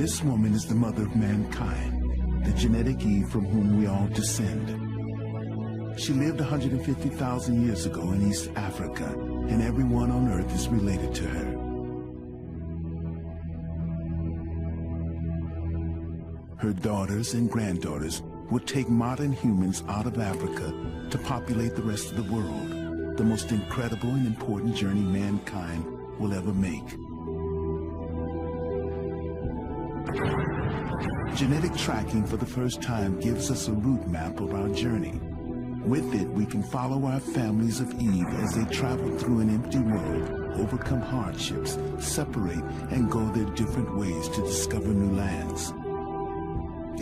This woman is the mother of mankind, the genetic Eve from whom we all descend. She lived 150,000 years ago in East Africa, and everyone on Earth is related to her. Her daughters and granddaughters will take modern humans out of Africa to populate the rest of the world, the most incredible and important journey mankind will ever make. Genetic tracking for the first time gives us a route map of our journey. With it, we can follow our families of Eve as they travel through an empty world, overcome hardships, separate, and go their different ways to discover new lands.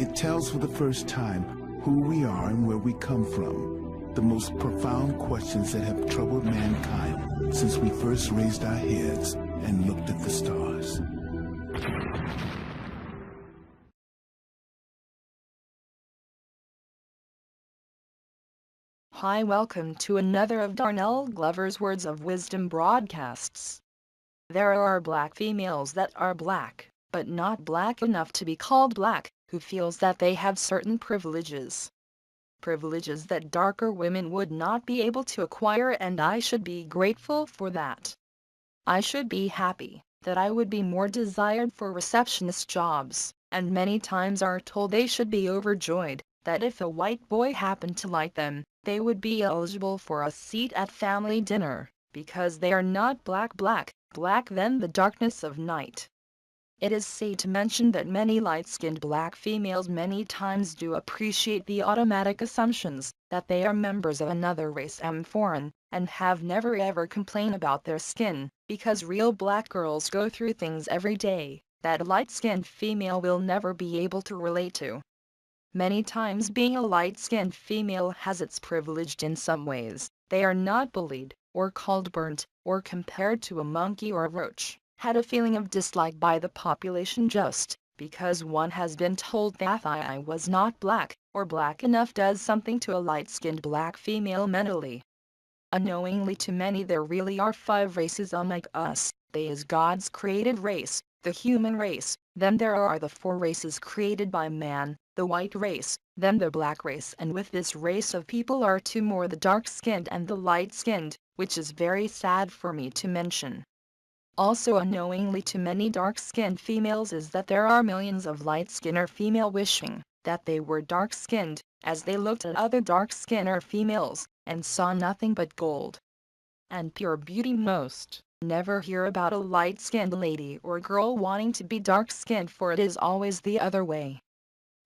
It tells for the first time who we are and where we come from, the most profound questions that have troubled mankind since we first raised our heads and looked at the stars. Hi, welcome to another of Darnell Glover's Words of Wisdom broadcasts. There are black females that are black, but not black enough to be called black, who feels that they have certain privileges. Privileges that darker women would not be able to acquire, and I should be grateful for that. I should be happy that I would be more desired for receptionist jobs, and many times are told they should be overjoyed that if a white boy happened to like them, they would be eligible for a seat at family dinner, because they are not black than the darkness of night. It is safe to mention that many light-skinned black females many times do appreciate the automatic assumptions that they are members of another race and foreign, and have never ever complained about their skin, because real black girls go through things every day that a light-skinned female will never be able to relate to. Many times being a light-skinned female has its privilege in some ways. They are not bullied, or called burnt, or compared to a monkey or a roach, had a feeling of dislike by the population just because one has been told that I was not black, or black enough does something to a light-skinned black female mentally. Unknowingly to many there really are 5 races unlike us. They is God's created race, the human race, then there are the 4 races created by man, the white race, then the black race, and with this race of people are 2 more, the dark-skinned and the light-skinned, which is very sad for me to mention. Also unknowingly to many dark-skinned females is that there are millions of light-skinner female wishing that they were dark-skinned, as they looked at other dark-skinner females, and saw nothing but gold and pure beauty. Most never hear about a light-skinned lady or girl wanting to be dark-skinned, for it is always the other way.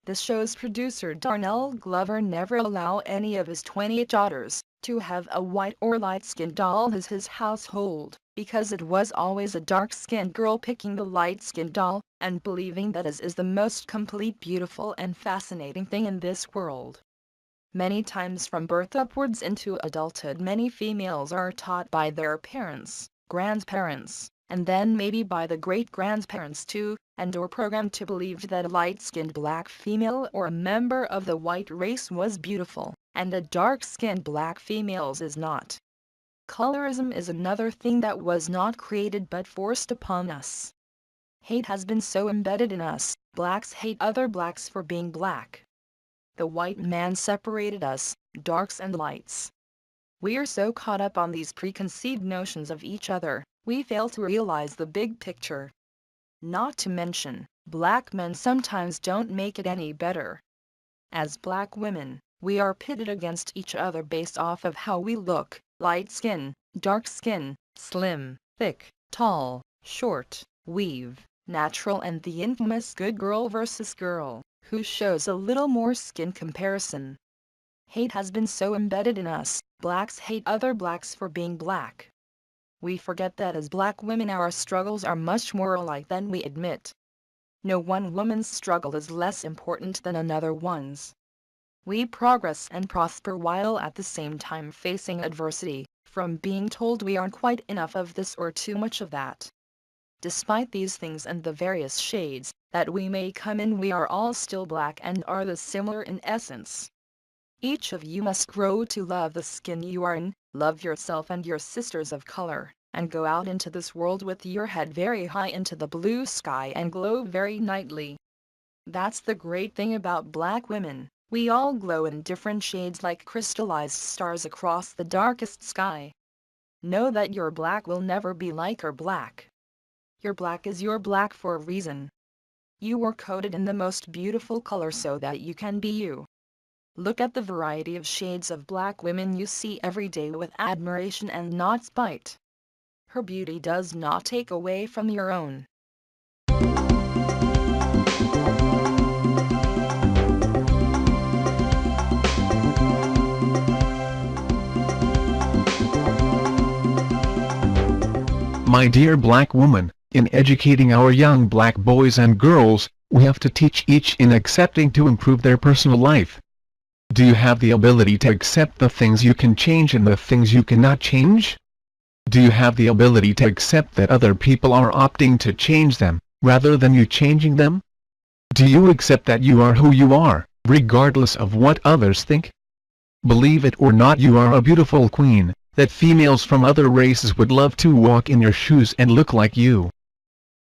The show's producer Darnell Glover never allow any of his 28 daughters to have a white or light-skinned doll as his household, because it was always a dark-skinned girl picking the light-skinned doll, and believing that is the most complete, beautiful and fascinating thing in this world. Many times from birth upwards into adulthood many females are taught by their parents, grandparents, and then maybe by the great-grandparents too, and or programmed to believe that a light-skinned black female or a member of the white race was beautiful, and a dark-skinned black female is not. Colorism is another thing that was not created but forced upon us. Hate has been so embedded in us. Blacks hate other blacks for being black. The white man separated us, darks and lights. We are so caught up on these preconceived notions of each other, we fail to realize the big picture. Not to mention, black men sometimes don't make it any better. As black women, we are pitted against each other based off of how we look: light skin, dark skin, slim, thick, tall, short, weave, natural, and the infamous good girl versus girl, who shows a little more skin comparison. Hate has been so embedded in us. Blacks hate other blacks for being black. We forget that as black women our struggles are much more alike than we admit. No one woman's struggle is less important than another one's. We progress and prosper while at the same time facing adversity, from being told we aren't quite enough of this or too much of that. Despite these things and the various shades that we may come in, we are all still black and are the similar in essence. Each of you must grow to love the skin you are in, love yourself and your sisters of color, and go out into this world with your head very high into the blue sky and glow very nightly. That's the great thing about black women, we all glow in different shades like crystallized stars across the darkest sky. Know that your black will never be like her black. Your black is your black for a reason. You were coded in the most beautiful color so that you can be you. Look at the variety of shades of black women you see every day with admiration and not spite. Her beauty does not take away from your own. My dear black woman, in educating our young black boys and girls, we have to teach each in accepting to improve their personal life. Do you have the ability to accept the things you can change and the things you cannot change? Do you have the ability to accept that other people are opting to change them, rather than you changing them? Do you accept that you are who you are, regardless of what others think? Believe it or not, you are a beautiful queen, that females from other races would love to walk in your shoes and look like you.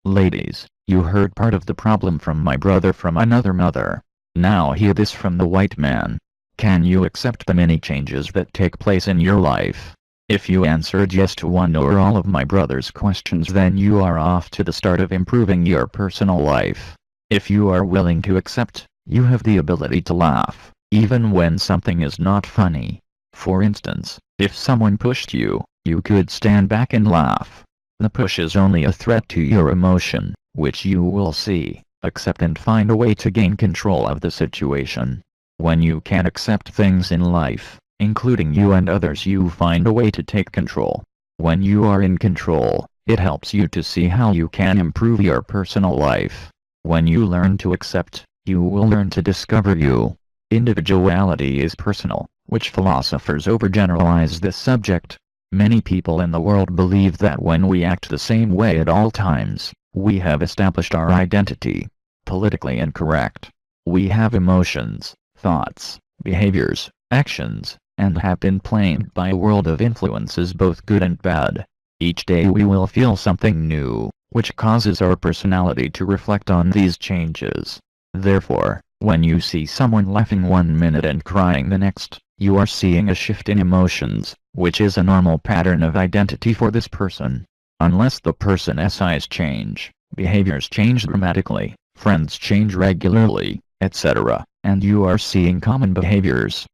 Ladies, you heard part of the problem from my brother from another mother. Now hear this from the white man. Can you accept the many changes that take place in your life? If you answered yes to one or all of my brother's questions, then you are off to the start of improving your personal life. If you are willing to accept, you have the ability to laugh, even when something is not funny. For instance, if someone pushed you, you could stand back and laugh. The push is only a threat to your emotion, which you will see, accept and find a way to gain control of the situation. When you can accept things in life, including you and others, you find a way to take control. When you are in control, it helps you to see how you can improve your personal life. When you learn to accept, you will learn to discover you. Individuality is personal, which philosophers overgeneralize this subject. Many people in the world believe that when we act the same way at all times, we have established our identity. Politically incorrect. We have emotions, thoughts, behaviors, actions, and have been plagued by a world of influences both good and bad. Each day we will feel something new, which causes our personality to reflect on these changes. Therefore, when you see someone laughing one minute and crying the next, you are seeing a shift in emotions, which is a normal pattern of identity for this person. Unless the person's eyes change, behaviors change dramatically, friends change regularly, etc., and you are seeing common behaviors.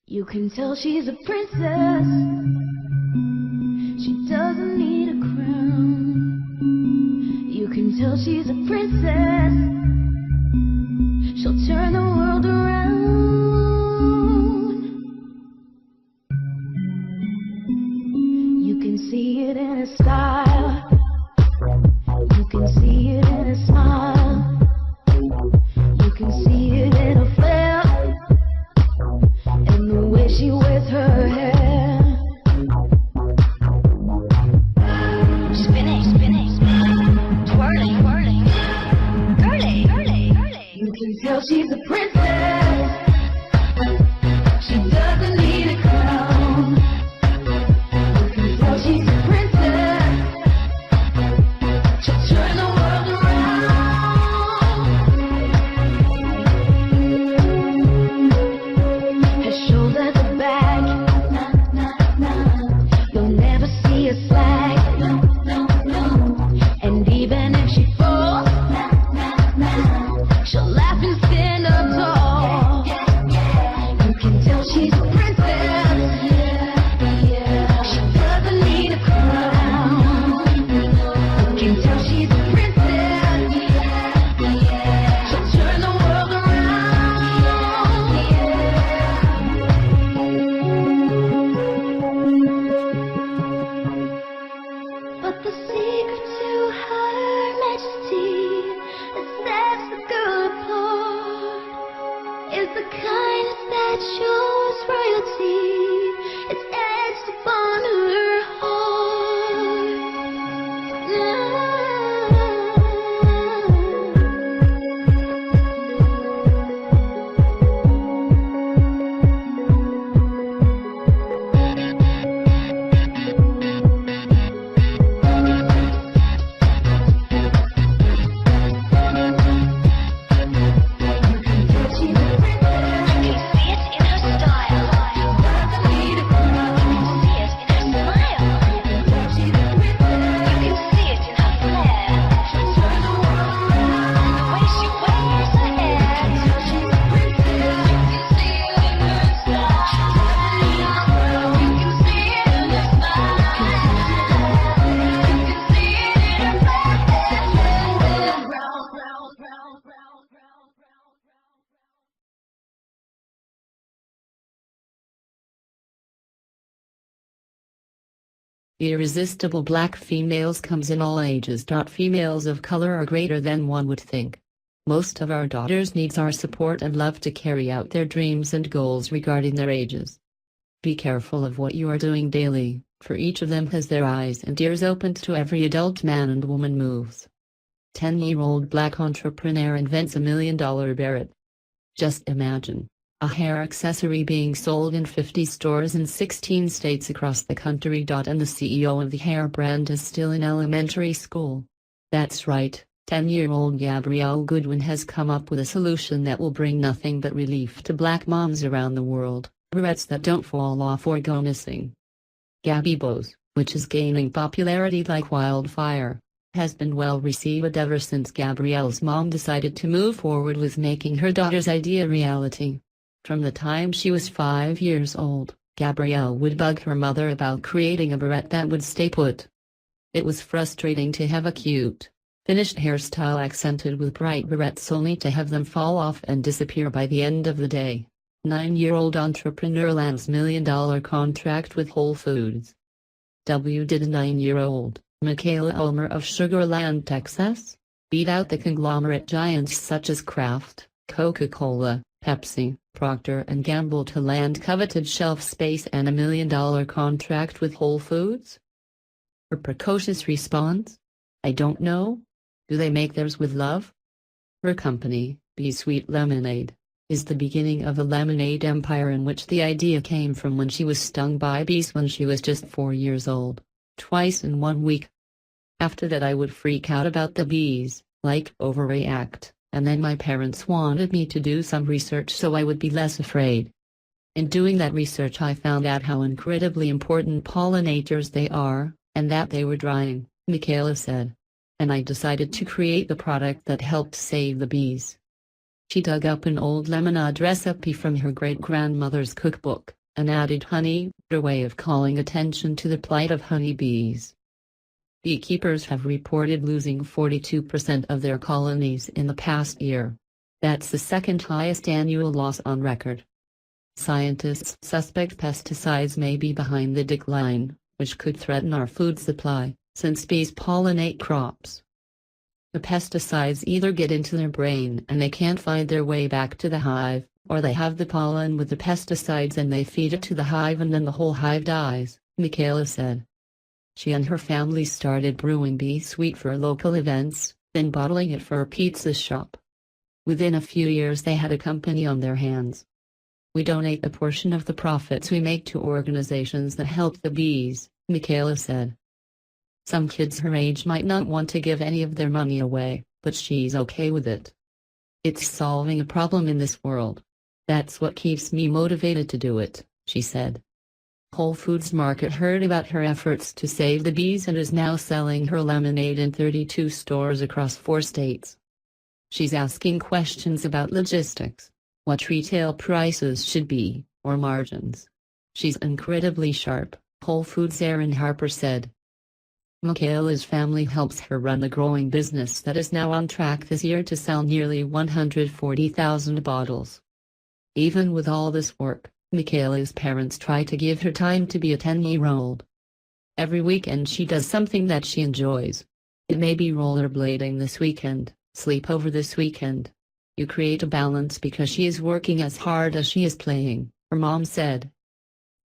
You can tell she's a princess. She doesn't need a crown. You can tell she's a princess. She'll turn the world around. You can see it in her style. You can see it in her smile. You can see it in her flair, and the way she wears her hair. Spinning, spinning, spinning, twirling, twirling, curly, curly, curly. You can tell she's a princess. She doesn't need a crown. You can tell she's a princess. She'll turn the world around. Her shoulders are back. You'll never see her slack. And even if she falls, she'll laugh and stand up. The irresistible black females comes in all ages. Females of color are greater than one would think. Most of our daughters needs our support and love to carry out their dreams and goals regarding their ages. Be careful of what you are doing daily, for each of them has their eyes and ears opened to every adult man and woman moves. 10-year-old black entrepreneur invents $1 million beret. Just imagine, a hair accessory being sold in 50 stores in 16 states across the country. And the CEO of the hair brand is still in elementary school. That's right, 10-year-old Gabrielle Goodwin has come up with a solution that will bring nothing but relief to black moms around the world. Barrettes that don't fall off or go missing. Gabby Bows, which is gaining popularity like wildfire, has been well received ever since Gabrielle's mom decided to move forward with making her daughter's idea reality. From the time she was 5 years old, Gabrielle would bug her mother about creating a barrette that would stay put. It was frustrating to have a cute, finished hairstyle accented with bright barrettes only to have them fall off and disappear by the end of the day. 9-year-old entrepreneur lands $1 million contract with Whole Foods. Did a 9-year-old, Michaela Ulmer of Sugar Land, Texas, beat out the conglomerate giants such as Kraft, Coca-Cola, Pepsi, Procter & Gamble to land coveted shelf space and $1 million contract with Whole Foods? Her precocious response? I don't know. Do they make theirs with love? Her company, Be Sweet Lemonade, is the beginning of a lemonade empire in which the idea came from when she was stung by bees when she was just 4 years old, twice in 1 week. After that I would freak out about the bees, like overreact, and then my parents wanted me to do some research so I would be less afraid. In doing that research I found out how incredibly important pollinators they are, and that they were dying, Michaela said. And I decided to create the product that helped save the bees. She dug up an old lemonade recipe from her great-grandmother's cookbook, and added honey, her way of calling attention to the plight of honeybees. Beekeepers have reported losing 42% of their colonies in the past year. That's the second highest annual loss on record. Scientists suspect pesticides may be behind the decline, which could threaten our food supply, since bees pollinate crops. The pesticides either get into their brain and they can't find their way back to the hive, or they have the pollen with the pesticides and they feed it to the hive and then the whole hive dies, Michaela said. She and her family started brewing bee sweet for local events, then bottling it for a pizza shop. Within a few years they had a company on their hands. We donate a portion of the profits we make to organizations that help the bees, Michaela said. Some kids her age might not want to give any of their money away, but she's okay with it. It's solving a problem in this world. That's what keeps me motivated to do it, she said. Whole Foods Market heard about her efforts to save the bees and is now selling her lemonade in 32 stores across 4 states. She's asking questions about logistics, what retail prices should be, or margins. She's incredibly sharp, Whole Foods' Erin Harper said. Michaela's family helps her run the growing business that is now on track this year to sell nearly 140,000 bottles. Even with all this work, Michaela's parents try to give her time to be a 10-year-old. Every weekend she does something that she enjoys. It may be rollerblading this weekend, sleepover this weekend. You create a balance because she is working as hard as she is playing, her mom said.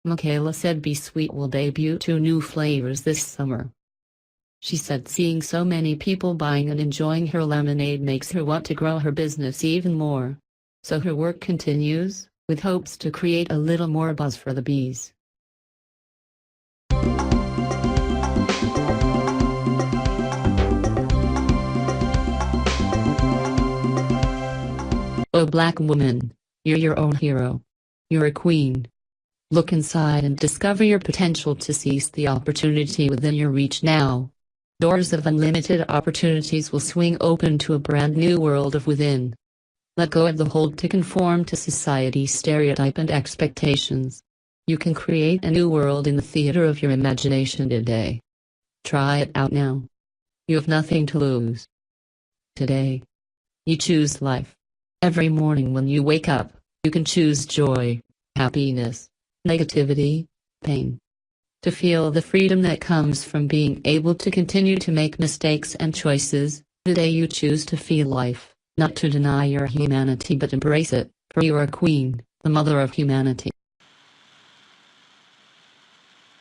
Michaela said Be Sweet will debut 2 new flavors this summer. She said seeing so many people buying and enjoying her lemonade makes her want to grow her business even more. So her work continues, with hopes to create a little more buzz for the bees. Oh black woman, you're your own hero. You're a queen. Look inside and discover your potential to seize the opportunity within your reach now. Doors of unlimited opportunities will swing open to a brand new world of within. Let go of the hold to conform to society's stereotype and expectations. You can create a new world in the theater of your imagination today. Try it out now. You have nothing to lose. Today, you choose life. Every morning when you wake up, you can choose joy, happiness, negativity, pain. To feel the freedom that comes from being able to continue to make mistakes and choices, the day you choose to feel life, not to deny your humanity but embrace it, for you are Queen, the mother of humanity.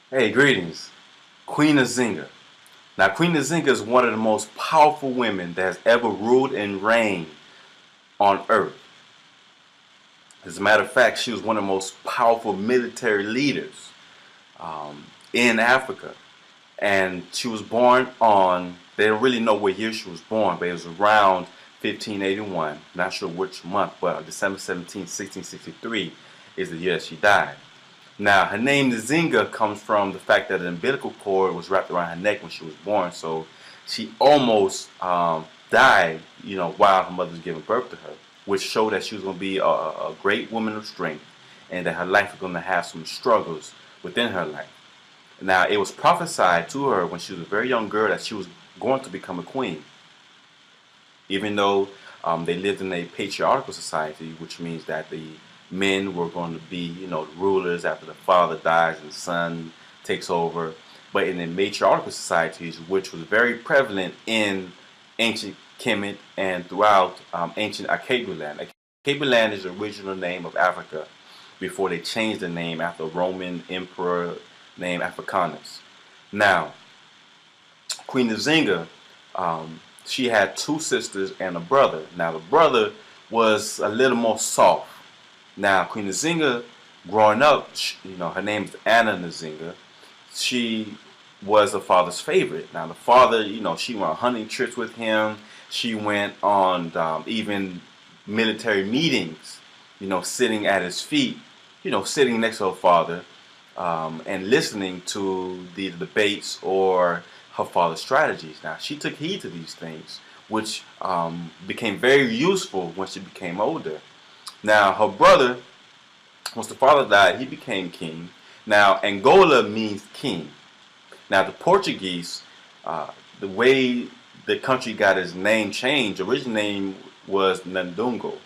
Hey, greetings. Queen Nzinga. Now, Queen Nzinga is one of the most powerful women that has ever ruled and reigned on earth. As a matter of fact, she was one of the most powerful military leaders in Africa. And she was born on, they don't really know what year she was born, but it was around 1581. Not sure which month, but on December 17, 1663 is the year that she died. Now, her name Nzinga comes from the fact that an umbilical cord was wrapped around her neck when she was born, so she almost died, while her mother was giving birth to her, which showed that she was going to be a great woman of strength and that her life was going to have some struggles within her life. Now, it was prophesied to her when she was a very young girl that she was going to become a queen, even though they lived in a patriarchal society, which means that the men were going to be, the rulers after the father dies and the son takes over. But in the matriarchal societies, which was very prevalent in ancient Kemet and throughout ancient Akabuland. Akabuland is the original name of Africa before they changed the name after a Roman emperor named Africanus. Now, Queen Nzinga, she had two sisters and a brother. Now, the brother was a little more soft. Now, Queen Nzinga, growing up, her name is Anna Nzinga. She was the father's favorite. Now, the father, she went on hunting trips with him. She went on even military meetings, sitting at his feet, sitting next to her father and listening to the debates or her father's strategies. Now, she took heed to these things, which became very useful when she became older. Now, her brother, once the father died, he became king. Now, Angola means king. Now, the Portuguese, the way the country got its name changed, original name was Nandungo.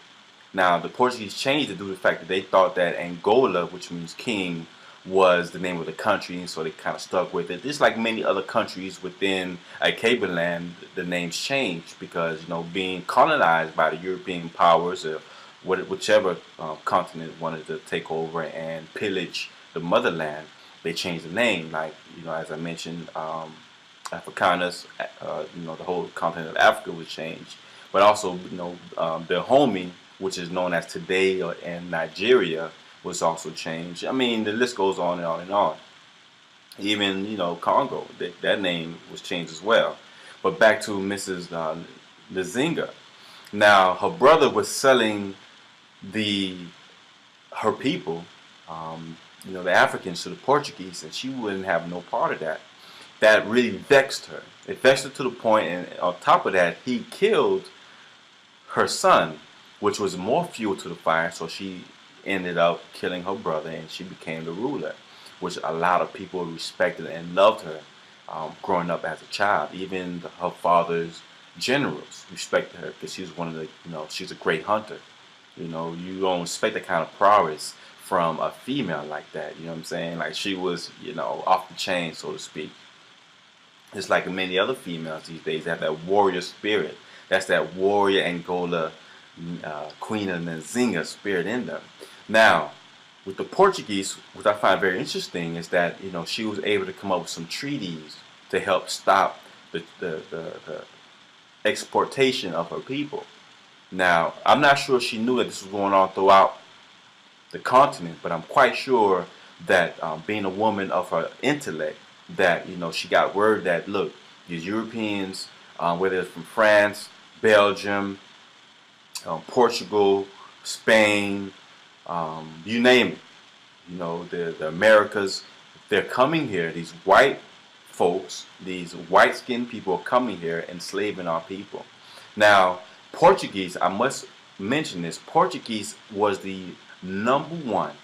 Now, the Portuguese changed it due to the fact that they thought that Angola, which means king, was the name of the country, and so they kind of stuck with it. Just like many other countries within Akabuland, the names changed because, being colonized by the European powers, or whichever continent wanted to take over and pillage the motherland, they changed the name. Like, as I mentioned, Africanus, the whole continent of Africa was changed. But also, the homie, which is known as today in Nigeria, was also changed. I mean, the list goes on and on and on. Even, Congo, that name was changed as well. But back to Mrs. Nzinga. Now, her brother was selling her people, the Africans, to the Portuguese, and she wouldn't have no part of that. That really vexed her. It vexed her to the point, and on top of that, he killed her son, which was more fuel to the fire, so she ended up killing her brother, and she became the ruler, which a lot of people respected and loved her growing up as a child. Even her father's generals respected her because she was one of the, she's a great hunter. You don't expect that kind of prowess from a female like that. You know what I'm saying? Like, she was, off the chain, so to speak. Just like many other females these days, they have that warrior spirit. That's that warrior Angola Queen of Nzinga spirit in them. Now, with the Portuguese, what I find very interesting is that, she was able to come up with some treaties to help stop the exportation of her people. Now, I'm not sure she knew that this was going on throughout the continent, but I'm quite sure that being a woman of her intellect, that, she got word that, look, these Europeans, whether it's from France, Belgium, Portugal, Spain, you name it, the Americas, they're coming here. These white folks, these white-skinned people are coming here, enslaving our people. Now, Portuguese, I must mention this, Portuguese was the number one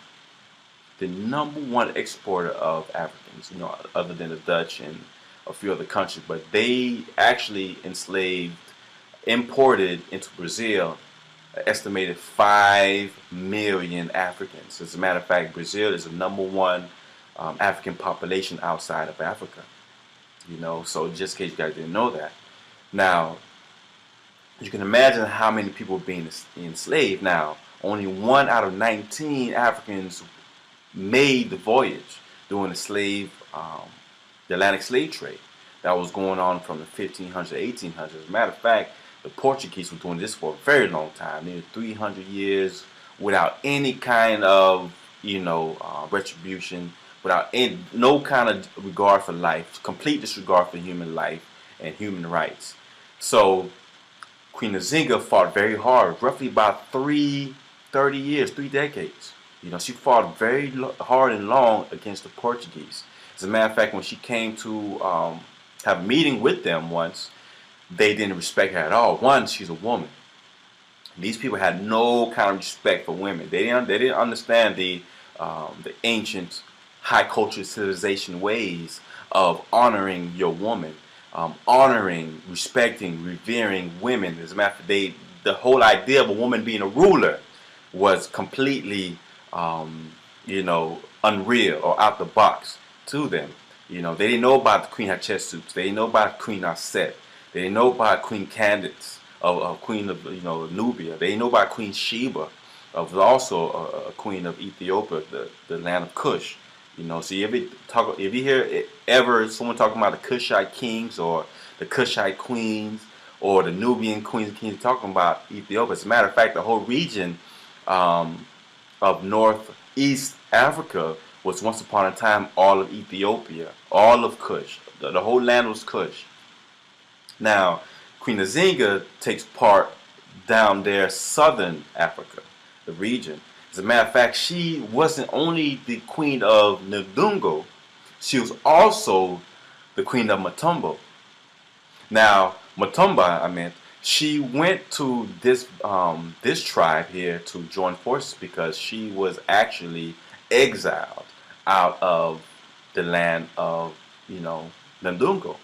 exporter of Africans, other than the Dutch and a few other countries, but they actually imported into Brazil an estimated 5 million Africans. As a matter of fact, Brazil is the number one African population outside of Africa. So just in case you guys didn't know that. Now, you can imagine how many people were being enslaved. Now, only 1 out of 19 Africans made the voyage during the Atlantic slave trade that was going on from the 1500s to 1800s. As a matter of fact, the Portuguese were doing this for a very long time, nearly 300 years, without any kind of, retribution, without no kind of regard for life, complete disregard for human life and human rights. So Queen Nzinga fought very hard, roughly about 30 years, 3 decades. She fought very hard and long against the Portuguese. As a matter of fact, when she came to have a meeting with them once, they didn't respect her at all. One, she's a woman. These people had no kind of respect for women. They didn't understand the ancient high culture civilization ways of honoring your woman, honoring, respecting, revering women. As a matter of fact, the whole idea of a woman being a ruler was completely, unreal or out the box to them. They didn't know about the Queen Hatshepsut. They didn't know about Queen Aset. They didn't know about Queen Candace, of Queen of Nubia. They didn't know about Queen Sheba, of also a queen of Ethiopia, the land of Kush. So if you hear ever someone talking about the Kushite kings or the Kushite queens or the Nubian queens and kings, talking about Ethiopia. As a matter of fact, the whole region of northeast Africa was once upon a time all of Ethiopia, all of Kush. The whole land was Kush. Now, Queen Nzinga takes part down there, southern Africa, the region. As a matter of fact, she wasn't only the queen of Ndungo, she was also the queen of Matumbo. Now, Matumba, she went to this tribe here to join forces because she was actually exiled out of the land of, Ndungo.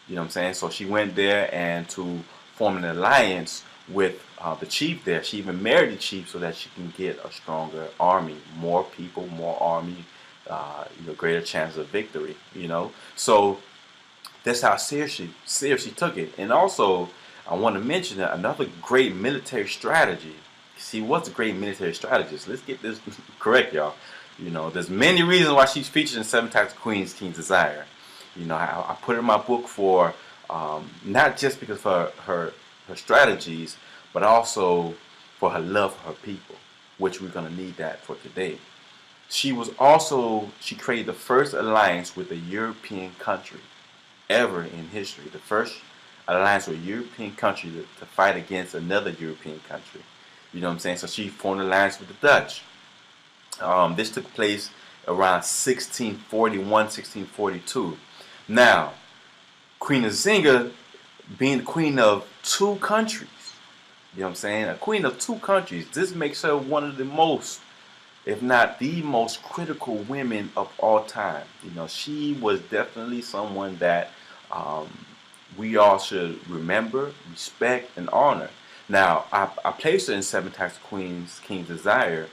You know what I'm saying? So she went there and to form an alliance with the chief there. She even married the chief so that she can get a stronger army, more people, more army, greater chance of victory. So that's how serious she took it. And also, I want to mention that another great military strategy. See, what's a great military strategist? Let's get this correct, y'all. There's many reasons why she's featured in 7 Tactics of Queen's King's Desire. I put it in my book for not just because of her strategies, but also for her love for her people, which we're going to need that for today. She created the first alliance with a European country ever in history. The first alliance with a European country to fight against another European country. You know what I'm saying? So she formed an alliance with the Dutch. This took place around 1641, 1642. Now, Queen Nzinga, being the queen of 2 countries, you know what I'm saying? A queen of 2 countries. This makes her one of the most, if not the most critical women of all time. She was definitely someone that we all should remember, respect, and honor. Now, I placed her in 7 Tactics of King's Desire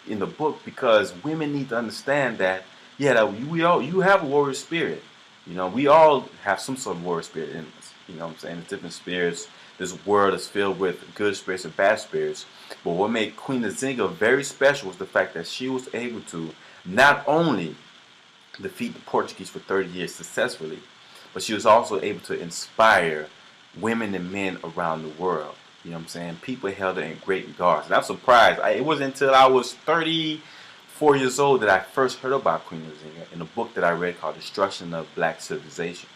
in the book because women need to understand that, you have a warrior spirit. We all have some sort of warrior spirit in us. You know what I'm saying? There's different spirits. This world is filled with good spirits and bad spirits. But what made Queen Nzinga very special was the fact that she was able to not only defeat the Portuguese for 30 years successfully, but she was also able to inspire women and men around the world. You know what I'm saying? People held her in great regards. And I'm surprised. It wasn't until I was 34 years old that I first heard about Queen Nzinga in a book that I read called Destruction of Black Civilization,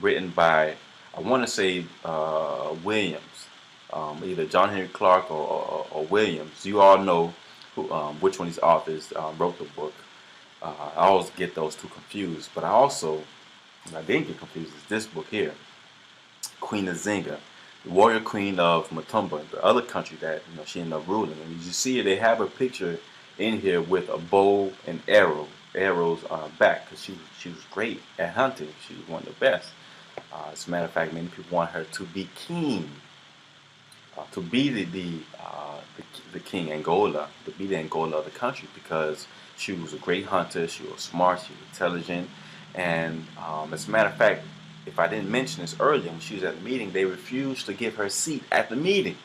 written by, I want to say, Williams, either John Henry Clark or Williams. You all know which one of these authors wrote the book. I always get those two confused, but I didn't get confused. It's this book here, Queen Nzinga, the warrior queen of Matumba, the other country that she ended up ruling. And you see, they have a picture in here with a bow and arrows on her back, because she was great at hunting. She was one of the best. As a matter of fact, many people want her to be king to be the king Angola, to be the Angola of the country, because she was a great hunter, she was smart, she was intelligent, and as a matter of fact, if I didn't mention this earlier, when she was at the meeting, they refused to give her a seat at the meeting.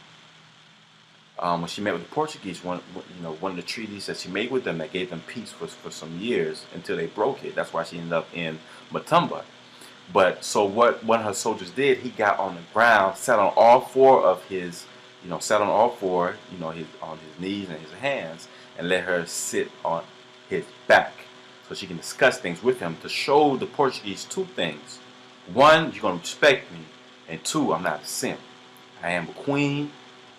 When she met with the Portuguese, one of the treaties that she made with them that gave them peace for some years until they broke it. That's why she ended up in Matumba. But so what one of her soldiers did, he got on the ground, sat on all four of his, sat on all four, on his knees and his hands, and let her sit on his back so she can discuss things with him to show the Portuguese two things. One, you're going to respect me, and two, I'm not a simp. I am a queen,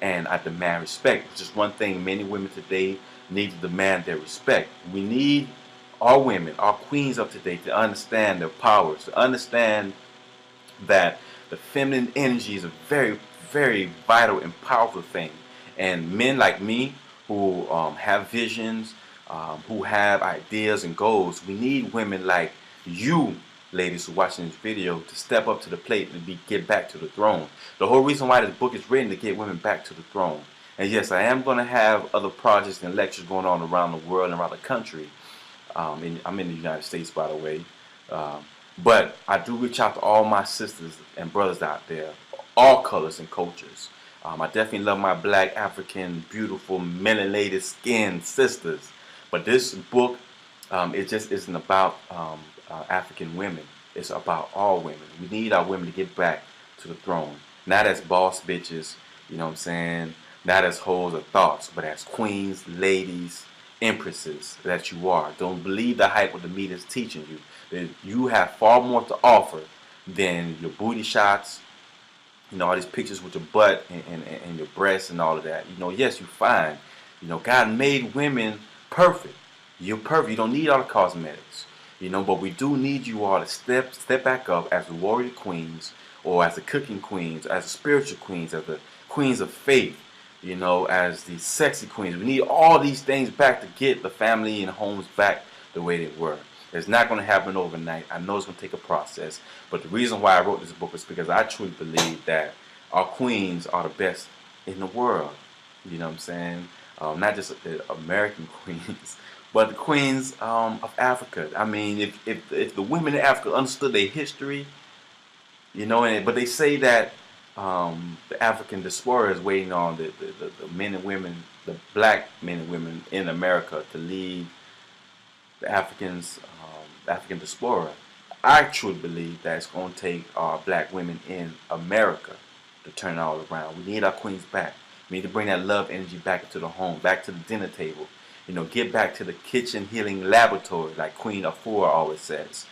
and I demand respect, which is one thing many women today need to demand their respect. We need our women, our queens of today, to understand their powers, to understand that the feminine energy is a very, very vital and powerful thing. And men like me who have visions, who have ideas and goals, we need women like you, ladies who are watching this video, to step up to the plate and get back to the throne. The whole reason why this book is written to get women back to the throne. And yes, I am going to have other projects and lectures going on around the world and around the country. I'm in the United States, by the way. But I do reach out to all my sisters and brothers out there, all colors and cultures. I definitely love my black, African, beautiful, melanated skinned sisters. But this book, it just isn't about African women. It's about all women. We need our women to get back to the throne. Not as boss bitches, you know what I'm saying? Not as hoes or thoughts, but as queens, ladies, empresses that you are. Don't believe the hype what the media is teaching you. That you have far more to offer than your booty shots, all these pictures with your butt and your breasts and all of that. Yes, you're fine. God made women perfect. You're perfect. You don't need all the cosmetics. But we do need you all to step back up as the warrior queens, or as the cooking queens, as the spiritual queens, as the queens of faith, as the sexy queens. We need all these things back to get the family and homes back the way they were. It's not going to happen overnight. I know it's going to take a process. But the reason why I wrote this book is because I truly believe that our queens are the best in the world. You know what I'm saying? Not just the American queens, but the queens of Africa. I mean, if the women in Africa understood their history, but they say that the African diaspora is waiting on the men and women, the black men and women in America to lead the Africans, the African diaspora. I truly believe that it's going to take our black women in America to turn it all around. We need our queens back. We need to bring that love energy back into the home, back to the dinner table. Get back to the kitchen healing laboratory, like Queen Afua always says.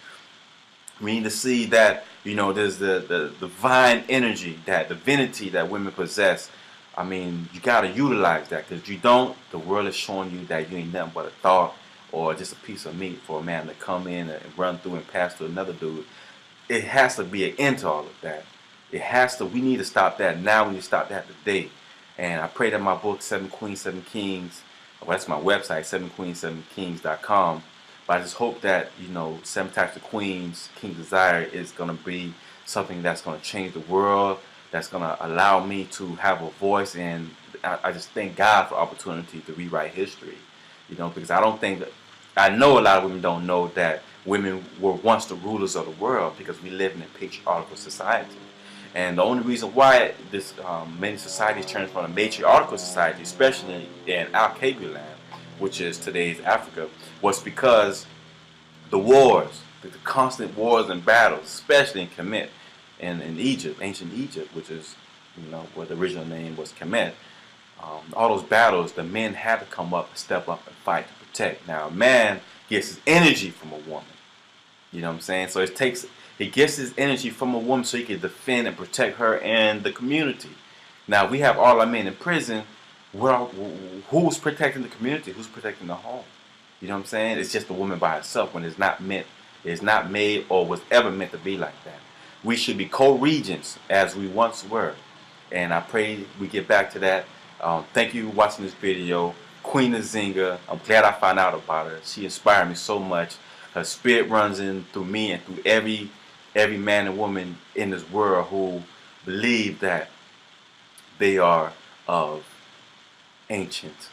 We need to see that, there's the divine energy, that divinity that women possess. I mean, you got to utilize that, because if you don't, the world is showing you that you ain't nothing but a thought or just a piece of meat for a man to come in and run through and pass to another dude. It has to be an end to all of that. We need to stop that now. We need to stop that today. And I pray that my book, 7 Queens, 7 Kings, that's my website, 7queens7kings.com. But I just hope that, 7 Types of Queens, King Desire is going to be something that's going to change the world, that's going to allow me to have a voice. And I just thank God for the opportunity to rewrite history, because I know a lot of women don't know that women were once the rulers of the world, because we live in a patriarchal society. And the only reason why this many societies turn from a matriarchal society, especially in Al-Qaeda land, which is today's Africa, was because the wars, the constant wars and battles, especially in Kemet and in Egypt, ancient Egypt, which is, where the original name was Kemet. All those battles, the men had to come up and step up and fight to protect. Now, a man gets his energy from a woman. You know what I'm saying? So he gets his energy from a woman so he can defend and protect her and the community. Now, we have all our men in prison. Who's protecting the community? Who's protecting the home? You know what I'm saying? It's just the woman by herself when it's not made or was ever meant to be like that. We should be co-regents as we once were. And I pray we get back to that. Thank you for watching this video. Queen Nzinga, I'm glad I found out about her. She inspired me so much. Her spirit runs in through me and through every man and woman in this world who believe that they are of ancient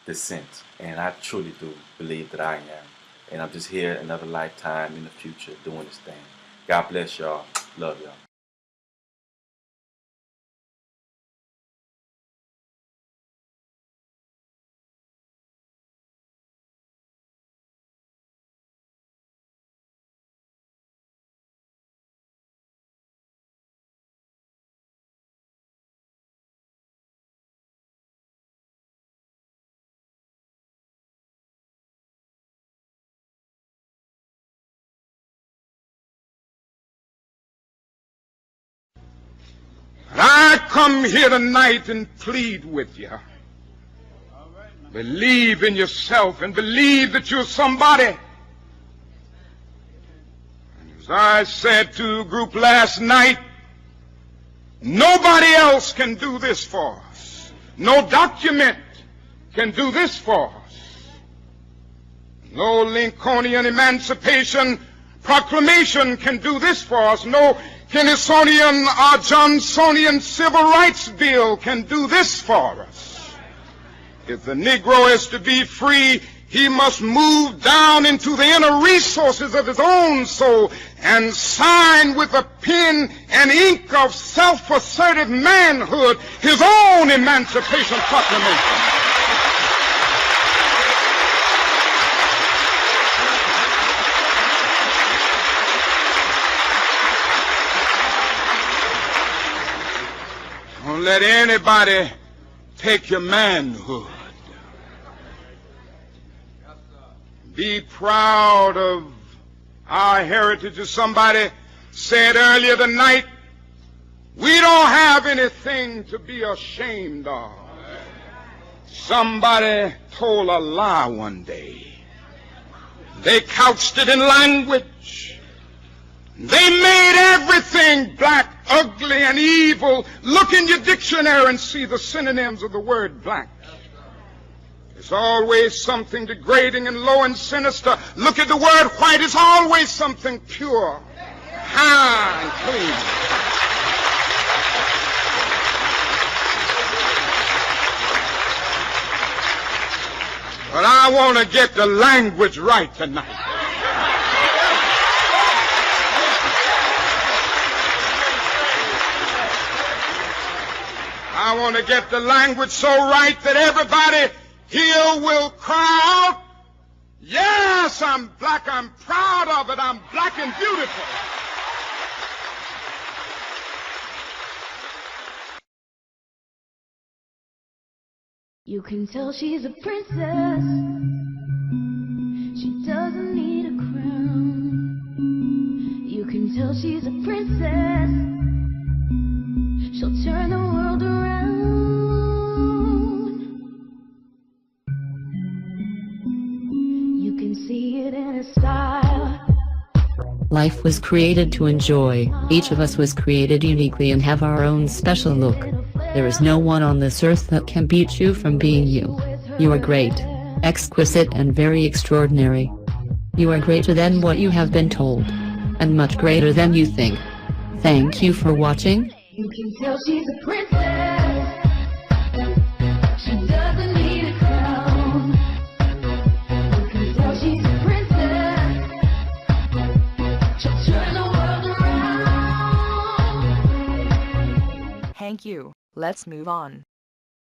descent. And I truly do believe that I am. And I'm just here another lifetime in the future doing this thing. God bless y'all. Love y'all. And I come here tonight and plead with you. Believe in yourself and believe that you're somebody. And as I said to a group last night, nobody else can do this for us. No document can do this for us. No Lincolnian Emancipation Proclamation can do this for us. No Kennysonian or Johnsonian Civil Rights Bill can do this for us. If the Negro is to be free, he must move down into the inner resources of his own soul and sign with a pen and ink of self-assertive manhood his own Emancipation Proclamation. Don't let anybody take your manhood. Be proud of our heritage. As somebody said earlier tonight, we don't have anything to be ashamed of. Somebody told a lie one day. They couched it in language. They made everything black, ugly, and evil. Look in your dictionary and see the synonyms of the word black. It's always something degrading and low and sinister. Look at the word white. It's always something pure, high, and clean. But I want to get the language right tonight. I want to get the language so right that everybody here will cry out, yes, I'm black, I'm proud of it, I'm black and beautiful. You can tell she's a princess. She doesn't need a crown. You can tell she's a princess. She'll turn the world around. You can see it in her style. Life was created to enjoy. Each of us was created uniquely and have our own special look. There is no one on this earth that can beat you from being you. You are great, exquisite and very extraordinary. You are greater than what you have been told, and much greater than you think. Thank you for watching. You can tell she's a princess. She doesn't need a crown. You can tell she's a princess. She'll turn the world around. Thank you. Let's move on.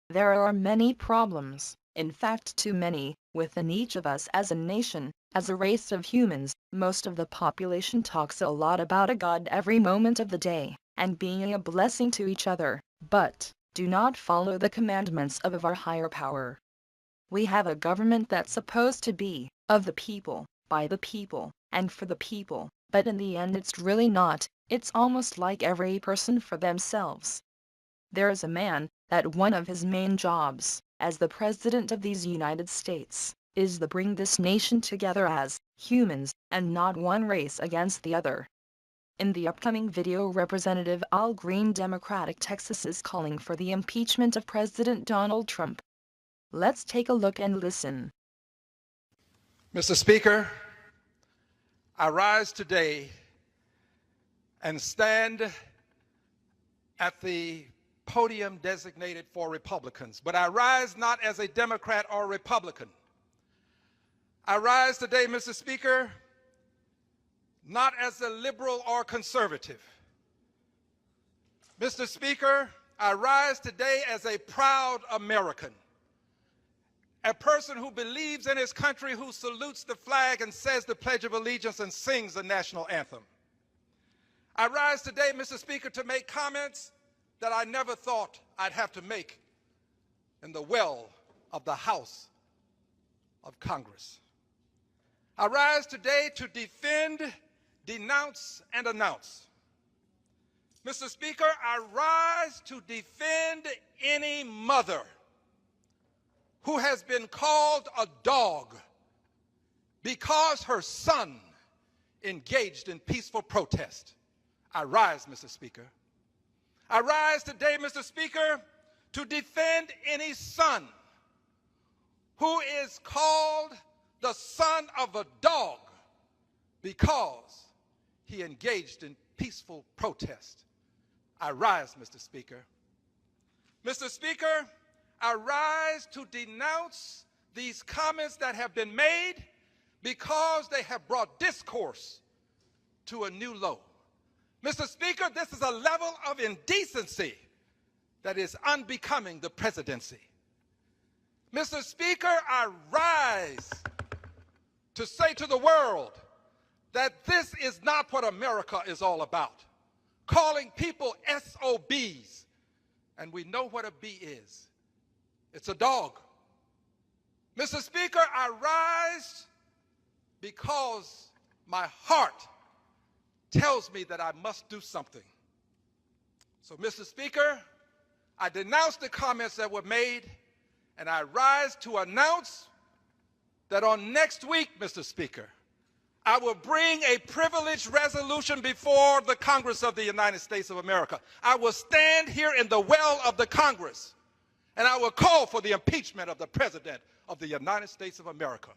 There are many problems, in fact too many, within each of us as a nation, as a race of humans. Most of the population talks a lot about a God every moment of the day, and being a blessing to each other, but do not follow the commandments of our higher power. We have a government that's supposed to be of the people, by the people, and for the people, but in the end it's really not. It's almost like every person for themselves. There is a man that one of his main jobs, as the President of these United States, is to bring this nation together as humans, and not one race against the other. In the upcoming video, Representative Al Green, Democratic Texas, is calling for the impeachment of President Donald Trump. Let's take a look and listen. Mr. Speaker, I rise today and stand at the podium designated for Republicans, but I rise not as a Democrat or Republican. I rise today, Mr. Speaker, not as a liberal or conservative. Mr. Speaker, I rise today as a proud American, a person who believes in his country, who salutes the flag and says the Pledge of Allegiance and sings the national anthem. I rise today, Mr. Speaker, to make comments that I never thought I'd have to make in the well of the House of Congress. I rise today to defend, denounce, and announce. Mr. Speaker, I rise to defend any mother who has been called a dog because her son engaged in peaceful protest. I rise, Mr. Speaker. I rise today, Mr. Speaker, to defend any son who is called the son of a dog because he engaged in peaceful protest. I rise, Mr. Speaker. Mr. Speaker, I rise to denounce these comments that have been made because they have brought discourse to a new low. Mr. Speaker, this is a level of indecency that is unbecoming the presidency. Mr. Speaker, I rise to say to the world that this is not what America is all about. Calling people SOBs, and we know what a B is. It's a dog. Mr. Speaker, I rise because my heart tells me that I must do something. So, Mr. Speaker, I denounce the comments that were made, and I rise to announce that on next week, Mr. Speaker, I will bring a privileged resolution before the Congress of the United States of America. I will stand here in the well of the Congress, and I will call for the impeachment of the President of the United States of America.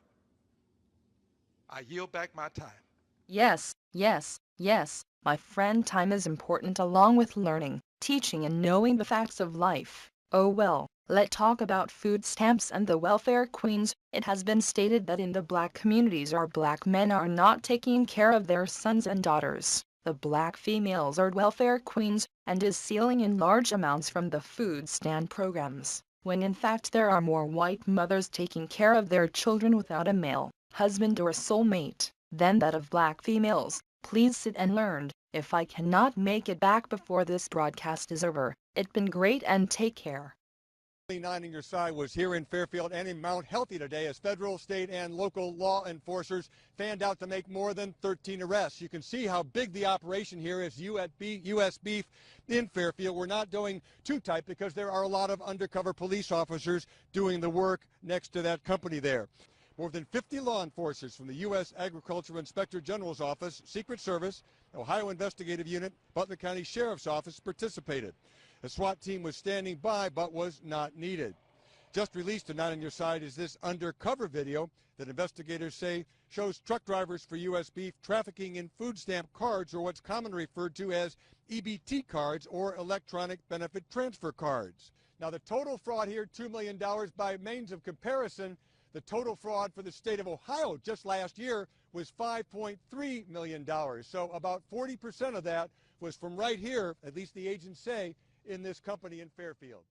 I yield back my time. Yes, yes, yes, my friend, time is important along with learning, teaching and knowing the facts of life. Oh well, let's talk about food stamps and the welfare queens. It has been stated that in the black communities our black men are not taking care of their sons and daughters. The black females are welfare queens and is stealing in large amounts from the food stamp programs, when in fact there are more white mothers taking care of their children without a male husband or soulmate than that of black females. Please sit and learn. If I cannot make it back before this broadcast is over, it's been great and take care. 9 on your side was here in Fairfield and in Mount Healthy today as federal, state, and local law enforcers fanned out to make more than 13 arrests. You can see how big the operation here is. U.S. Beef in Fairfield. We're not going too tight because there are a lot of undercover police officers doing the work next to that company there. More than 50 law enforcers from the U.S. Agricultural Inspector General's Office, Secret Service, Ohio Investigative Unit, Butler County Sheriff's Office participated. A SWAT team was standing by but was not needed. Just released tonight on your side is this undercover video that investigators say shows truck drivers for U.S. Beef trafficking in food stamp cards, or what's commonly referred to as EBT cards or electronic benefit transfer cards. Now the total fraud here, $2 million. By means of comparison, the total fraud for the state of Ohio just last year was $5.3 million. So about 40% of that was from right here, at least the agents say, in this company in Fairfield.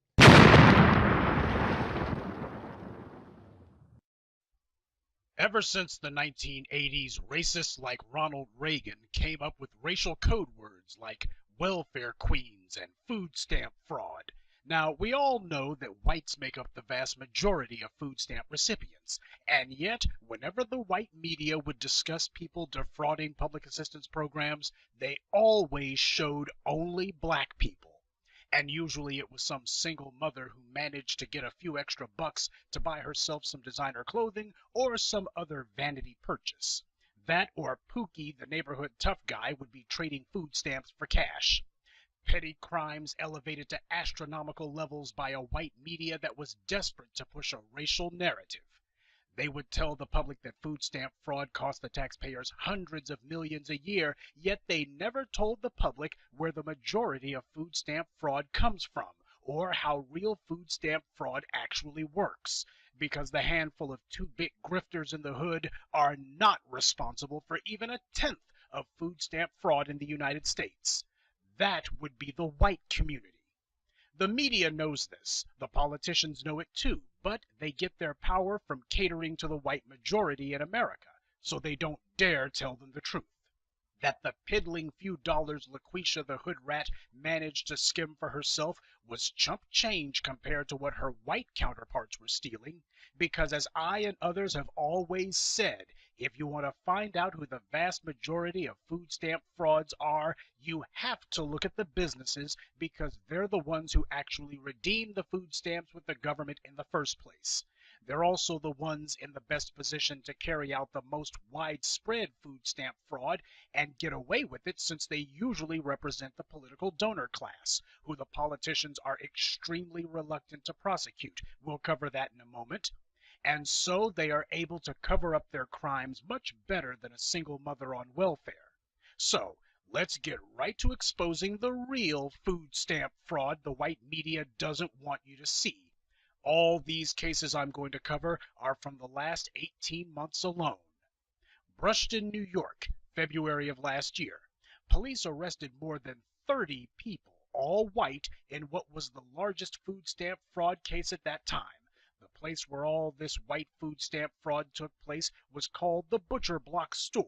Ever since the 1980s, racists like Ronald Reagan came up with racial code words like welfare queens and food stamp fraud. Now, we all know that whites make up the vast majority of food stamp recipients, and yet, whenever the white media would discuss people defrauding public assistance programs, they always showed only black people. And usually it was some single mother who managed to get a few extra bucks to buy herself some designer clothing or some other vanity purchase. That or Pookie, the neighborhood tough guy, would be trading food stamps for cash. Petty crimes elevated to astronomical levels by a white media that was desperate to push a racial narrative. They would tell the public that food stamp fraud cost the taxpayers hundreds of millions a year, yet they never told the public where the majority of food stamp fraud comes from, or how real food stamp fraud actually works, because the handful of two-bit grifters in the hood are not responsible for even a tenth of food stamp fraud in the United States. That would be the white community. The media knows this, the politicians know it too, but they get their power from catering to the white majority in America, so they don't dare tell them the truth. That the piddling few dollars LaQuisha the hood rat managed to skim for herself was chump change compared to what her white counterparts were stealing, because as I and others have always said, if you want to find out who the vast majority of food stamp frauds are, you have to look at the businesses, because they're the ones who actually redeem the food stamps with the government in the first place. They're also the ones in the best position to carry out the most widespread food stamp fraud and get away with it, since they usually represent the political donor class, who the politicians are extremely reluctant to prosecute. We'll cover that in a moment. And so they are able to cover up their crimes much better than a single mother on welfare. So let's get right to exposing the real food stamp fraud the white media doesn't want you to see. All these cases I'm going to cover are from the last 18 months alone. Brushton, New York, February of last year. Police arrested more than 30 people, all white, in what was the largest food stamp fraud case at that time. The place where all this white food stamp fraud took place was called the Butcher Block Store.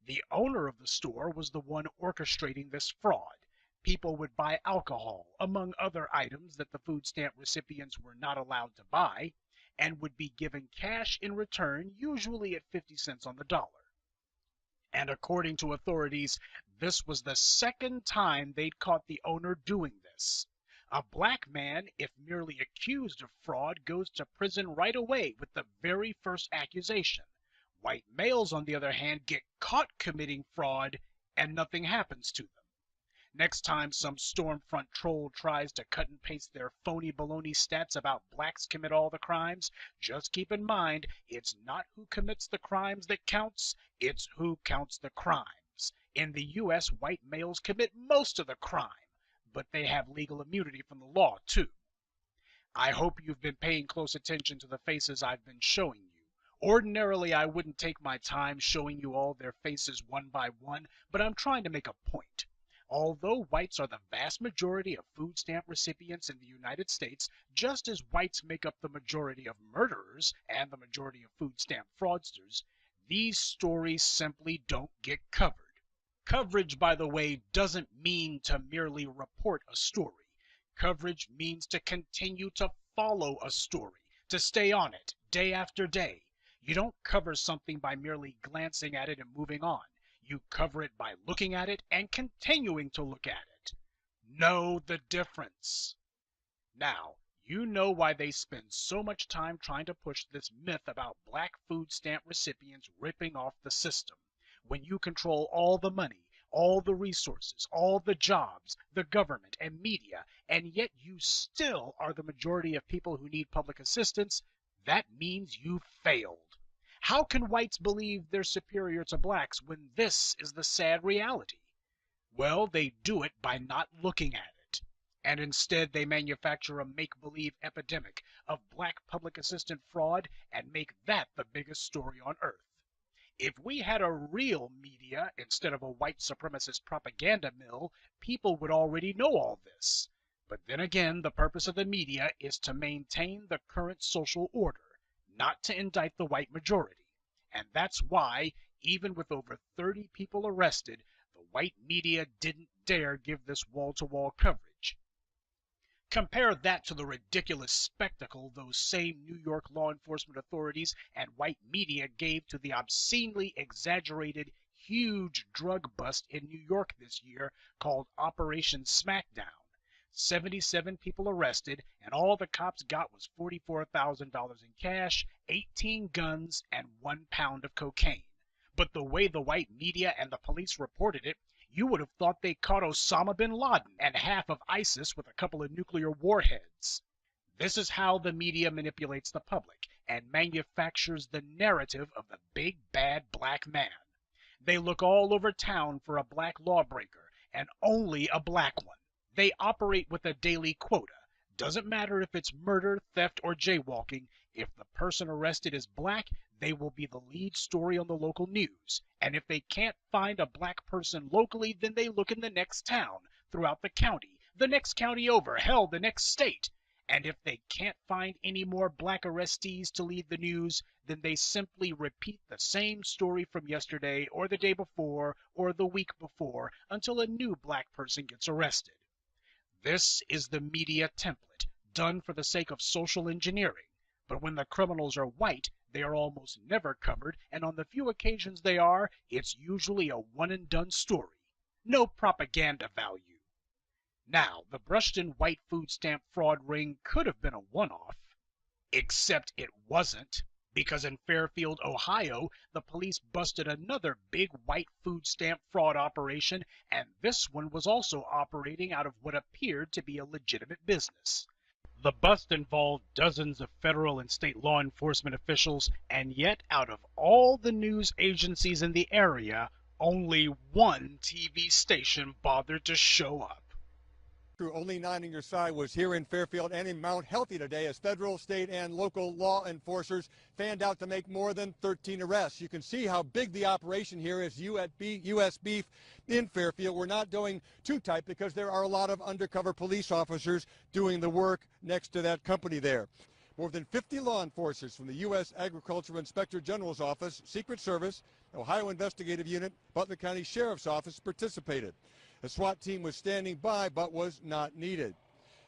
The owner of the store was the one orchestrating this fraud. People would buy alcohol, among other items that the food stamp recipients were not allowed to buy, and would be given cash in return, usually at 50 cents on the dollar. And according to authorities, this was the second time they'd caught the owner doing this. A black man, if merely accused of fraud, goes to prison right away with the very first accusation. White males, on the other hand, get caught committing fraud and nothing happens to them. Next time some Stormfront troll tries to cut and paste their phony baloney stats about blacks commit all the crimes, just keep in mind it's not who commits the crimes that counts, it's who counts the crimes. In the U.S., white males commit most of the crime, but they have legal immunity from the law too. I hope you've been paying close attention to the faces I've been showing you. Ordinarily, I wouldn't take my time showing you all their faces one by one, but I'm trying to make a point. Although whites are the vast majority of food stamp recipients in the United States, just as whites make up the majority of murderers and the majority of food stamp fraudsters, these stories simply don't get covered. Coverage, by the way, doesn't mean to merely report a story. Coverage means to continue to follow a story, to stay on it day after day. You don't cover something by merely glancing at it and moving on. You cover it by looking at it and continuing to look at it. Know the difference. Now, you know why they spend so much time trying to push this myth about black food stamp recipients ripping off the system. When you control all the money, all the resources, all the jobs, the government and media, and yet you still are the majority of people who need public assistance, that means you failed. How can whites believe they're superior to blacks when this is the sad reality? Well, they do it by not looking at it. And instead they manufacture a make-believe epidemic of black public assistant fraud and make that the biggest story on earth. If we had a real media instead of a white supremacist propaganda mill, people would already know all this. But then again, the purpose of the media is to maintain the current social order, not to indict the white majority. And that's why, even with over 30 people arrested, the white media didn't dare give this wall-to-wall coverage. Compare that to the ridiculous spectacle those same New York law enforcement authorities and white media gave to the obscenely exaggerated, huge drug bust in New York this year called Operation Smackdown. 77 people arrested, and all the cops got was $44,000 in cash, 18 guns, and 1 pound of cocaine. But the way the white media and the police reported it, you would have thought they caught Osama bin Laden and half of ISIS with a couple of nuclear warheads. This is how the media manipulates the public and manufactures the narrative of the big bad black man. They look all over town for a black lawbreaker, and only a black one. They operate with a daily quota, Doesn't matter if it's murder, theft, or jaywalking, if the person arrested is black, they will be the lead story on the local news. And if they can't find a black person locally, then they look in the next town, throughout the county, the next county over, hell, the next state. And if they can't find any more black arrestees to lead the news, then they simply repeat the same story from yesterday or the day before or the week before until a new black person gets arrested. This is the media template, done for the sake of social engineering. But when the criminals are white, they are almost never covered, and on the few occasions they are, it's usually a one-and-done story. No propaganda value. Now, the Brushton white food stamp fraud ring could have been a one-off. Except it wasn't, because in Fairfield, Ohio, the police busted another big white food stamp fraud operation, and this one was also operating out of what appeared to be a legitimate business. The bust involved dozens of federal and state law enforcement officials, and yet out of all the news agencies in the area, only one TV station bothered to show up. Only 9 on your side was here in Fairfield and in Mount Healthy today as federal, state, and local law enforcers fanned out to make more than 13 arrests. You can see how big the operation here is. U.S. Beef in Fairfield. We're not going too tight because there are a lot of undercover police officers doing the work next to that company there. More than 50 law enforcers from the U.S. Agricultural Inspector General's Office, Secret Service, Ohio Investigative Unit, Butler County Sheriff's Office participated. A SWAT team was standing by but was not needed.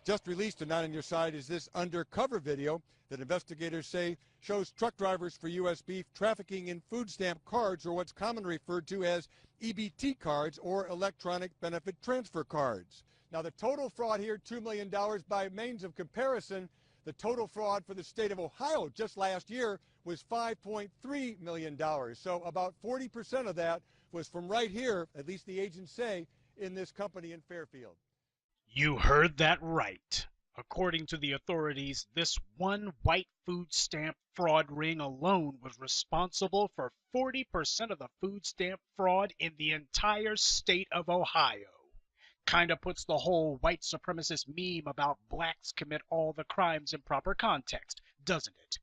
Just released to 9 on your side is this undercover video that investigators say shows truck drivers for U.S. Beef trafficking in food stamp cards, or what's commonly referred to as EBT cards, or electronic benefit transfer cards. Now the total fraud here, $2 million. By means of comparison, the total fraud for the state of Ohio just last year was $5.3 million. So about 40% of that was from right here, at least the agents say, in this company in Fairfield. You heard that right. According to the authorities, this one white food stamp fraud ring alone was responsible for 40% of the food stamp fraud in the entire state of Ohio. Kinda puts the whole white supremacist meme about blacks commit all the crimes in proper context, doesn't it?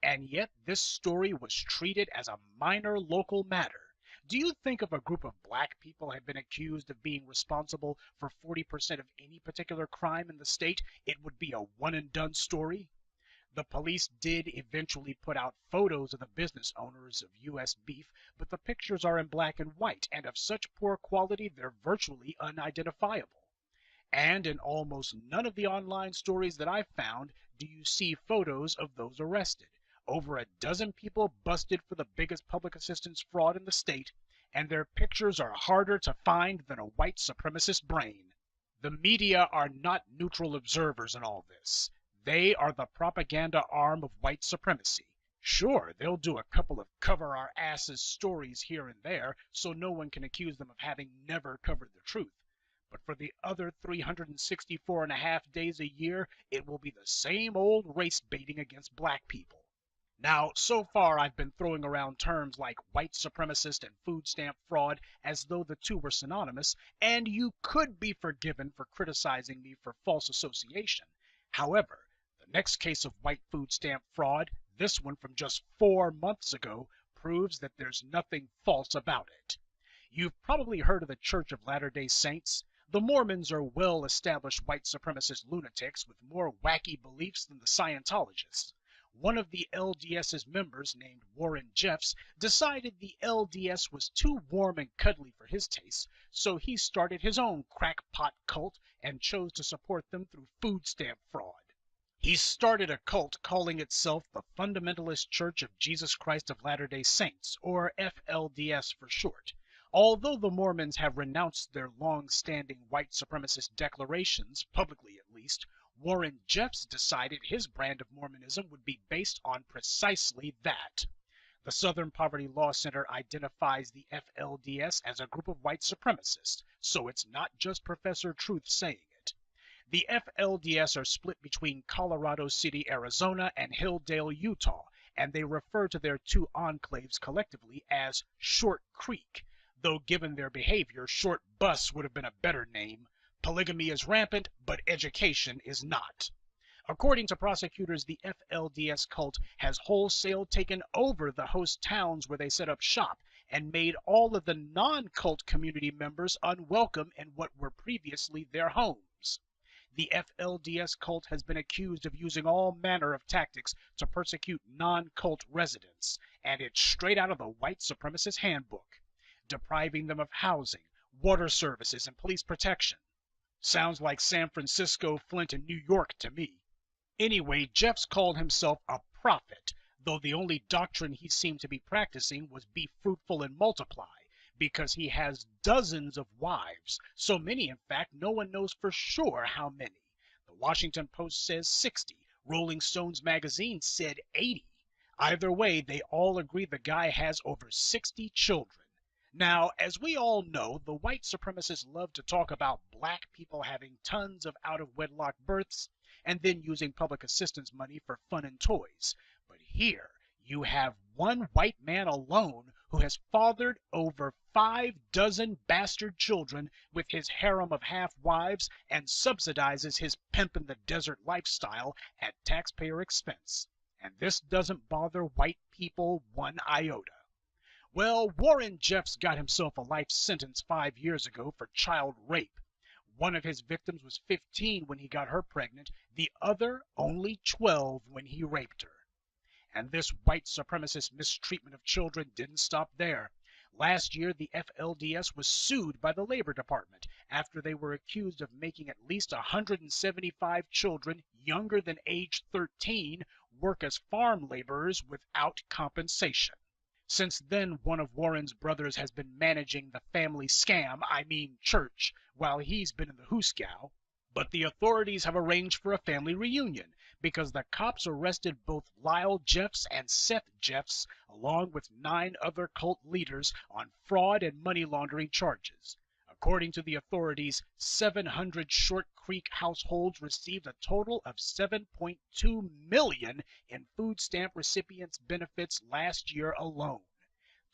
And yet this story was treated as a minor local matter. Do you think if a group of black people had been accused of being responsible for 40% of any particular crime in the state, it would be a one-and-done story? The police did eventually put out photos of the business owners of U.S. Beef, but the pictures are in black and white, and of such poor quality they're virtually unidentifiable. And in almost none of the online stories that I've found do you see photos of those arrested. Over a dozen people busted for the biggest public assistance fraud in the state, and their pictures are harder to find than a white supremacist brain. The media are not neutral observers in all this. They are the propaganda arm of white supremacy. Sure, they'll do a couple of cover-our-asses stories here and there, so no one can accuse them of having never covered the truth. But for the other 364.5 days a year, it will be the same old race baiting against black people. Now, so far I've been throwing around terms like white supremacist and food stamp fraud as though the two were synonymous, and you could be forgiven for criticizing me for false association. However, the next case of white food stamp fraud, this one from just 4 months ago, proves that there's nothing false about it. You've probably heard of the Church of Latter-day Saints. The Mormons are well-established white supremacist lunatics with more wacky beliefs than the Scientologists. One of the LDS's members, named Warren Jeffs, decided the LDS was too warm and cuddly for his taste, so he started his own crackpot cult and chose to support them through food stamp fraud. He started a cult calling itself the Fundamentalist Church of Jesus Christ of Latter-day Saints, or FLDS for short. Although the Mormons have renounced their long-standing white supremacist declarations, publicly at least, Warren Jeffs decided his brand of Mormonism would be based on precisely that. The Southern Poverty Law Center identifies the FLDS as a group of white supremacists, so it's not just Professor Truth saying it. The FLDS are split between Colorado City, Arizona, and Hilldale, Utah, and they refer to their two enclaves collectively as Short Creek, though given their behavior, Short Bus would have been a better name. Polygamy is rampant, but education is not. According to prosecutors, the FLDS cult has wholesale taken over the host towns where they set up shop and made all of the non-cult community members unwelcome in what were previously their homes. The FLDS cult has been accused of using all manner of tactics to persecute non-cult residents, and it's straight out of the white supremacist handbook, depriving them of housing, water services, and police protection. Sounds like San Francisco, Flint, and New York to me. Anyway, Jeffs called himself a prophet, though the only doctrine he seemed to be practicing was be fruitful and multiply, because he has dozens of wives, so many in fact no one knows for sure how many. The Washington Post says 60, Rolling Stones magazine said 80. Either way, they all agree the guy has over 60 children. Now, as we all know, the white supremacists love to talk about black people having tons of out-of-wedlock births and then using public assistance money for fun and toys. But here, you have one white man alone who has fathered over 5 dozen bastard children with his harem of half-wives and subsidizes his pimp-in-the-desert lifestyle at taxpayer expense. And this doesn't bother white people one iota. Well, Warren Jeffs got himself a life sentence 5 years ago for child rape. One of his victims was 15 when he got her pregnant, the other only 12 when he raped her. And this white supremacist mistreatment of children didn't stop there. Last year, the FLDS was sued by the Labor Department after they were accused of making at least 175 children younger than age 13 work as farm laborers without compensation. Since then, one of Warren's brothers has been managing the family scam, church, while he's been in the hoosegow. But the authorities have arranged for a family reunion because the cops arrested both Lyle Jeffs and Seth Jeffs, along with 9 other cult leaders, on fraud and money laundering charges. According to the authorities, 700 Short Creek households received a total of $7.2 million in food stamp recipients' benefits last year alone.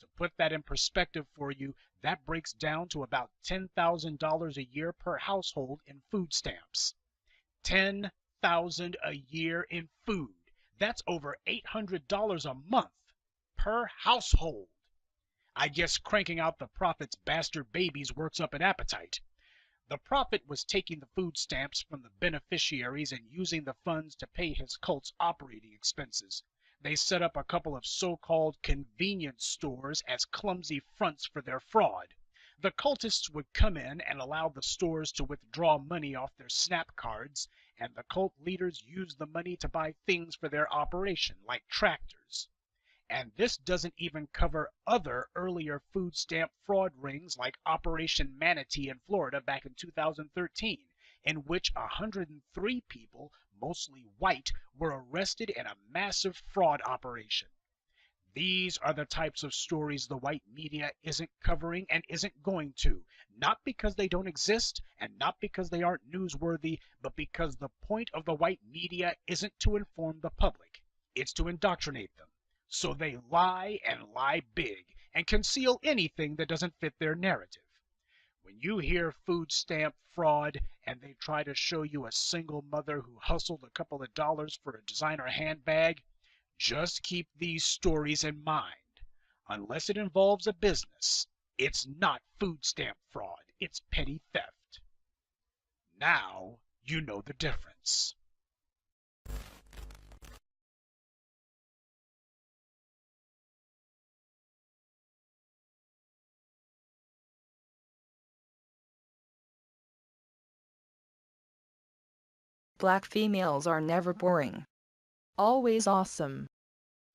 To put that in perspective for you, that breaks down to about $10,000 a year per household in food stamps. $10,000 a year in food. That's over $800 a month per household. I guess cranking out the prophet's bastard babies works up an appetite. The prophet was taking the food stamps from the beneficiaries and using the funds to pay his cult's operating expenses. They set up a couple of so-called convenience stores as clumsy fronts for their fraud. The cultists would come in and allow the stores to withdraw money off their SNAP cards, and the cult leaders used the money to buy things for their operation, like tractors. And this doesn't even cover other earlier food stamp fraud rings like Operation Manatee in Florida back in 2013, in which 103 people, mostly white, were arrested in a massive fraud operation. These are the types of stories the white media isn't covering and isn't going to, not because they don't exist and not because they aren't newsworthy, but because the point of the white media isn't to inform the public, it's to indoctrinate them. So they lie and lie big and conceal anything that doesn't fit their narrative. When you hear food stamp fraud and they try to show you a single mother who hustled a couple of dollars for a designer handbag, just keep these stories in mind. Unless it involves a business, it's not food stamp fraud, it's petty theft. Now you know the difference. Black females are never boring. Always awesome.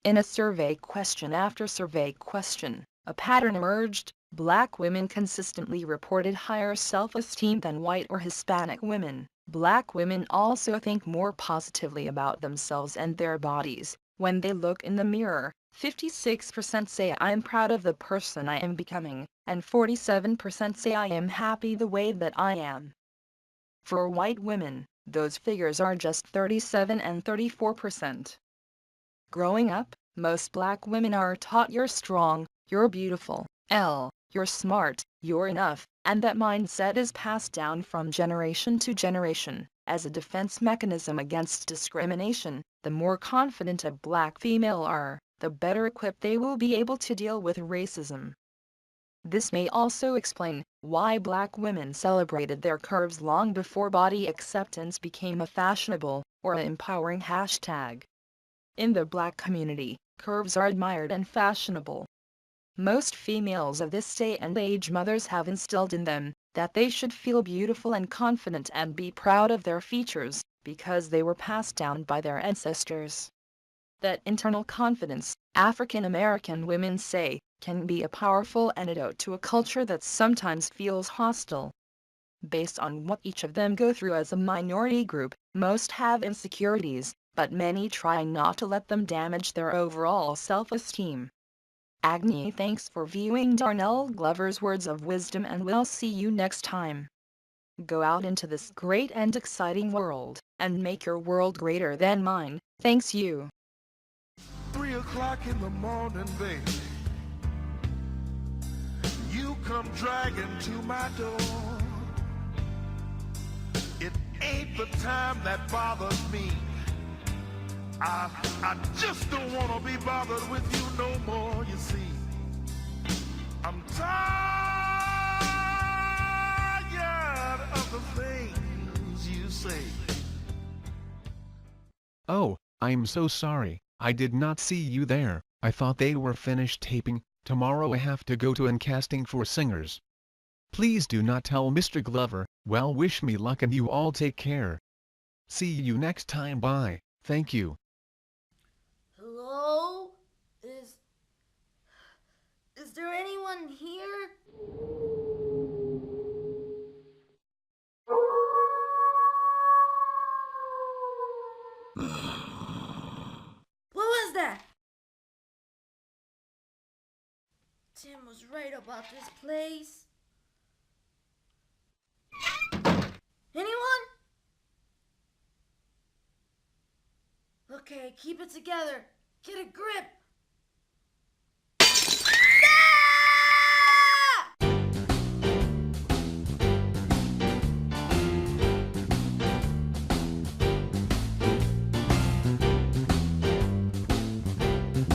In a survey question after survey question, a pattern emerged. Black women consistently reported higher self-esteem than white or Hispanic women. Black women also think more positively about themselves and their bodies. When they look in the mirror, 56% say I am proud of the person I am becoming, and 47% say I am happy the way that I am. For white women, those figures are just 37 and 34%. Growing up, most black women are taught you're strong, you're beautiful, you're smart, you're enough, and that mindset is passed down from generation to generation. As a defense mechanism against discrimination, the more confident a black female are, the better equipped they will be able to deal with racism. This may also explain why black women celebrated their curves long before body acceptance became a fashionable or empowering hashtag. In the black community, curves are admired and fashionable. Most females of this day and age mothers have instilled in them that they should feel beautiful and confident and be proud of their features, because they were passed down by their ancestors. That internal confidence, African American women say, can be a powerful antidote to a culture that sometimes feels hostile. Based on what each of them go through as a minority group, most have insecurities, but many try not to let them damage their overall self-esteem. Agni, thanks for viewing Darnell Glover's Words of Wisdom, and we'll see you next time. Go out into this great and exciting world, and make your world greater than mine. Thanks you. 3 o'clock in the morning, baby, you come dragging to my door. It ain't the time that bothers me. I just don't want to be bothered with you no more, you see. I'm tired of the things you say. Oh, I'm so sorry. I did not see you there. I thought they were finished taping. Tomorrow I have to go to an casting for singers. Please do not tell Mr. Glover. Well, wish me luck and you all take care. See you next time. Bye. Thank you. Hello? Is there anyone here? What was that? Tim was right about this place. Anyone? Okay, keep it together. Get a grip.